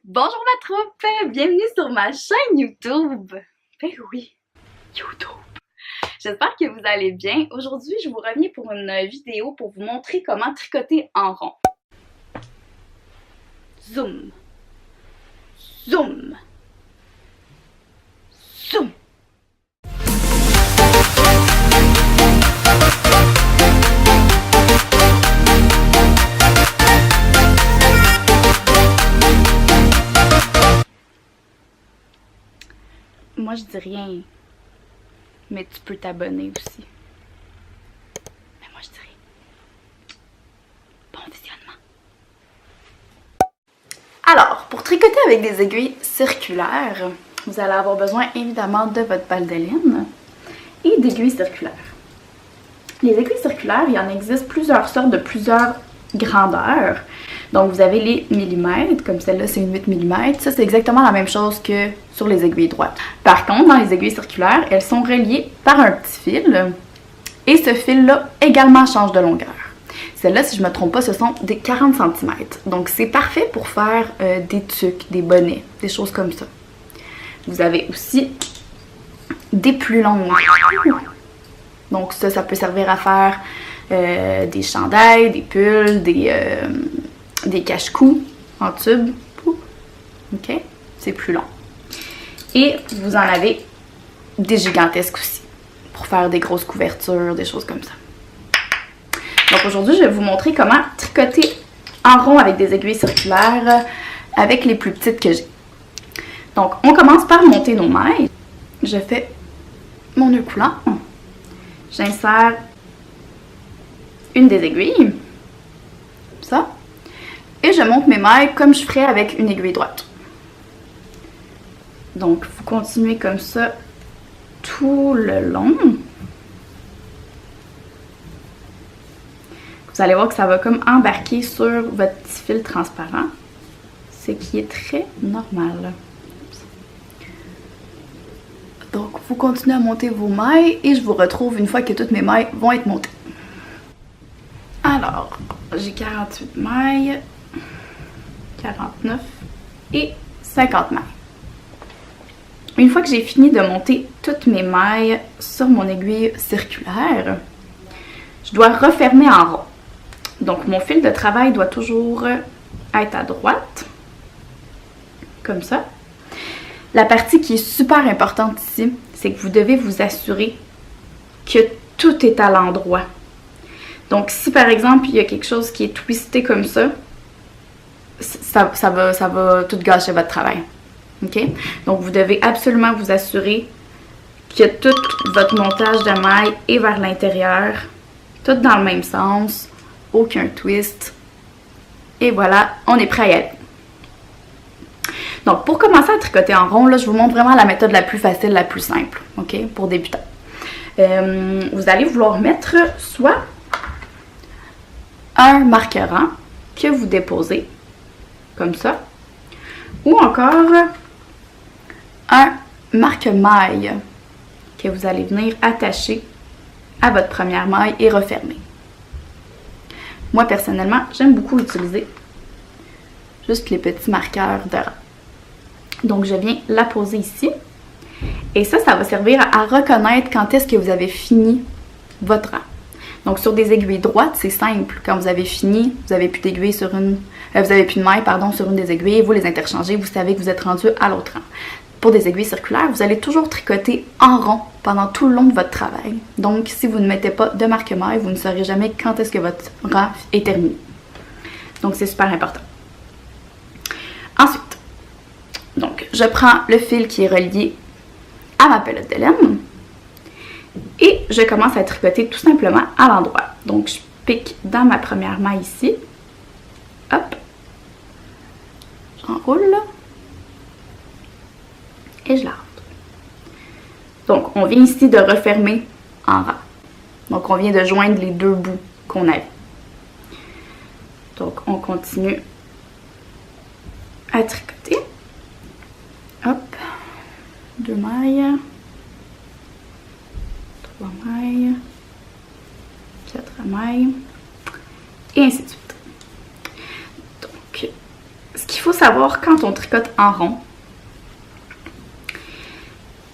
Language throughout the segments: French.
Bonjour ma troupe, bienvenue sur ma chaîne YouTube. Ben oui, YouTube. J'espère que vous allez bien. Aujourd'hui, je vous reviens pour une vidéo pour vous montrer comment tricoter en rond. Zoom. Zoom. Zoom. Moi, je dis rien, mais tu peux t'abonner aussi. Mais moi, je dis rien. Bon visionnement. Alors, pour tricoter avec des aiguilles circulaires, vous allez avoir besoin évidemment de votre balle de laine et d'aiguilles circulaires. Les aiguilles circulaires, il y en existe plusieurs sortes de plusieurs grandeurs. Donc, vous avez les millimètres, comme celle-là, c'est une 8 mm. Ça, c'est exactement la même chose que sur les aiguilles droites. Par contre, dans les aiguilles circulaires, elles sont reliées par un petit fil. Et ce fil-là également change de longueur. Celles-là, si je ne me trompe pas, ce sont des 40 cm. Donc, c'est parfait pour faire des tuques, des bonnets, des choses comme ça. Vous avez aussi des plus longues. Donc, ça peut servir à faire des chandails, des pulls, des cache-cou en tube. Ok? C'est plus long. Et vous en avez des gigantesques aussi pour faire des grosses couvertures, des choses comme ça. Donc aujourd'hui, je vais vous montrer comment tricoter en rond avec des aiguilles circulaires avec les plus petites que j'ai. Donc, on commence par monter nos mailles. Je fais mon nœud coulant. J'insère une des aiguilles. Comme ça. Et je monte mes mailles comme je ferais avec une aiguille droite. Donc, vous continuez comme ça tout le long. Vous allez voir que ça va comme embarquer sur votre petit fil transparent, ce qui est très normal. Donc, vous continuez à monter vos mailles et je vous retrouve une fois que toutes mes mailles vont être montées. Alors, j'ai 48 mailles, 49 et 50 mailles. Une fois que j'ai fini de monter toutes mes mailles sur mon aiguille circulaire, je dois refermer en rond. Donc, mon fil de travail doit toujours être à droite, comme ça. La partie qui est super importante ici, c'est que vous devez vous assurer que tout est à l'endroit. Donc, si par exemple, il y a quelque chose qui est twisté comme ça, ça va tout gâcher votre travail. OK? Donc, vous devez absolument vous assurer que tout votre montage de mailles est vers l'intérieur, tout dans le même sens, aucun twist. Et voilà, on est prêt à y aller. Donc, pour commencer à tricoter en rond, là, je vous montre vraiment la méthode la plus facile, la plus simple, OK? Pour débutants. Vous allez vouloir mettre soit un marqueur que vous déposez, comme ça, ou encore un marque-maille que vous allez venir attacher à votre première maille et refermer. Moi, personnellement, j'aime beaucoup utiliser juste les petits marqueurs de rang. Donc, je viens la poser ici. Et ça va servir à reconnaître quand est-ce que vous avez fini votre rang. Donc, sur des aiguilles droites, c'est simple. Quand vous avez fini, vous n'avez plus d'aiguille sur une... vous avez plus de mailles, pardon, sur une des aiguilles. Vous les interchangez, vous savez que vous êtes rendu à l'autre rang. Pour des aiguilles circulaires, vous allez toujours tricoter en rond pendant tout le long de votre travail. Donc, si vous ne mettez pas de marque-maille, vous ne saurez jamais quand est-ce que votre rang est terminé. Donc, c'est super important. Ensuite, donc, je prends le fil qui est relié à ma pelote de laine et je commence à tricoter tout simplement à l'endroit. Donc, je pique dans ma première maille ici. Hop. J'enroule là. Et je la rentre. Donc, on vient ici de refermer en rang. Donc, on vient de joindre les deux bouts qu'on avait. Donc, on continue à tricoter. Hop. 2 mailles. 3 mailles. 4 mailles. Et ainsi de suite. Donc, ce qu'il faut faut savoir quand on tricote en rond,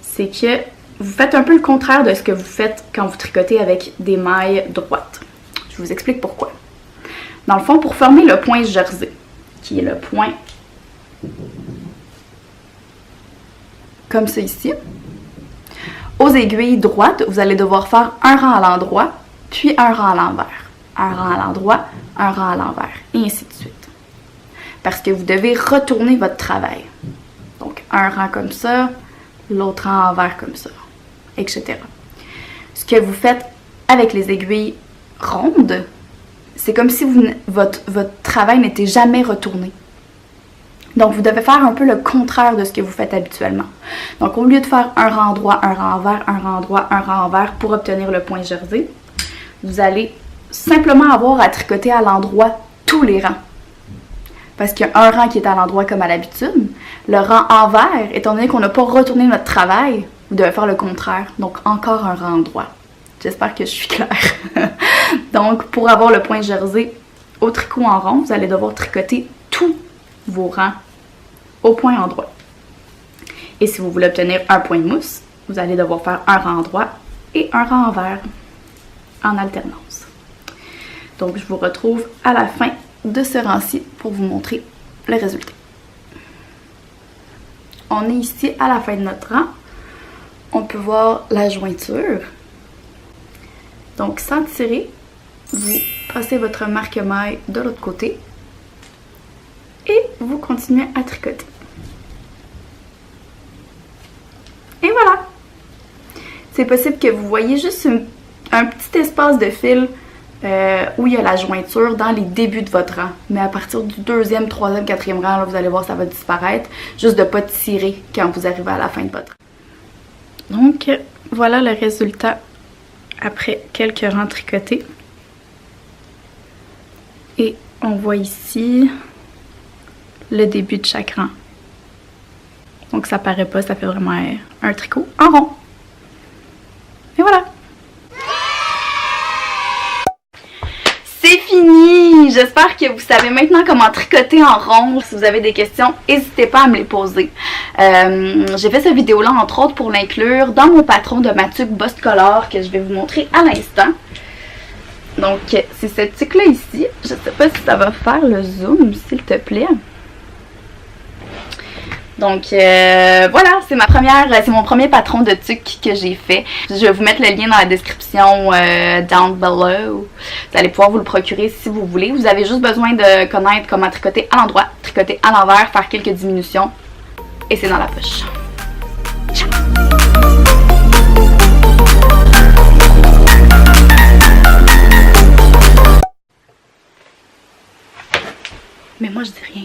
c'est que vous faites un peu le contraire de ce que vous faites quand vous tricotez avec des mailles droites. Je vous explique pourquoi. Dans le fond, pour former le point jersey, qui est le point comme ça ici, aux aiguilles droites, vous allez devoir faire un rang à l'endroit, puis un rang à l'envers. Un rang à l'endroit, un rang à l'envers, et ainsi de suite. Parce que vous devez retourner votre travail. Donc, un rang comme ça, l'autre rang à l'envers comme ça, etc. Ce que vous faites avec les aiguilles rondes, c'est comme si votre travail n'était jamais retourné. Donc, vous devez faire un peu le contraire de ce que vous faites habituellement. Donc, au lieu de faire un rang droit, un rang envers, un rang droit, un rang envers pour obtenir le point jersey, vous allez simplement avoir à tricoter à l'endroit tous les rangs. Parce qu'il y a un rang qui est à l'endroit comme à l'habitude. Le rang envers, étant donné qu'on n'a pas retourné notre travail, vous devez faire le contraire. Donc, encore un rang droit. J'espère que je suis claire. Donc, pour avoir le point jersey au tricot en rond, vous allez devoir tricoter tous vos rangs au point endroit. Et si vous voulez obtenir un point de mousse, vous allez devoir faire un rang droit et un rang envers en alternance. Donc, je vous retrouve à la fin de ce rang-ci pour vous montrer le résultat. On est ici à la fin de notre rang. On peut voir la jointure. Donc, sans tirer, vous passez votre marque-maille de l'autre côté et vous continuez à tricoter. Et voilà! C'est possible que vous voyez juste un petit espace de fil où il y a la jointure dans les débuts de votre rang. Mais à partir du 2e, 3e, 4e rang, là, vous allez voir, ça va disparaître. Juste de ne pas tirer quand vous arrivez à la fin de votre rang. Donc, voilà le résultat après quelques rangs tricotés. Et on voit ici le début de chaque rang. Donc ça paraît pas, ça fait vraiment un tricot en rond. Et voilà! C'est fini! J'espère que vous savez maintenant comment tricoter en rond. Si vous avez des questions, n'hésitez pas à me les poser. J'ai fait cette vidéo-là, entre autres, pour l'inclure dans mon patron de ma tuque Boss Color que je vais vous montrer à l'instant. Donc, c'est cette tuque-là ici. Je sais pas si ça va faire le zoom, s'il te plaît. Donc, voilà, c'est mon premier patron de tuque que j'ai fait. Je vais vous mettre le lien dans la description down below. Vous allez pouvoir vous le procurer si vous voulez. Vous avez juste besoin de connaître comment tricoter à l'endroit, tricoter à l'envers, faire quelques diminutions. Et c'est dans la poche. Ciao! Mais moi, je dis rien.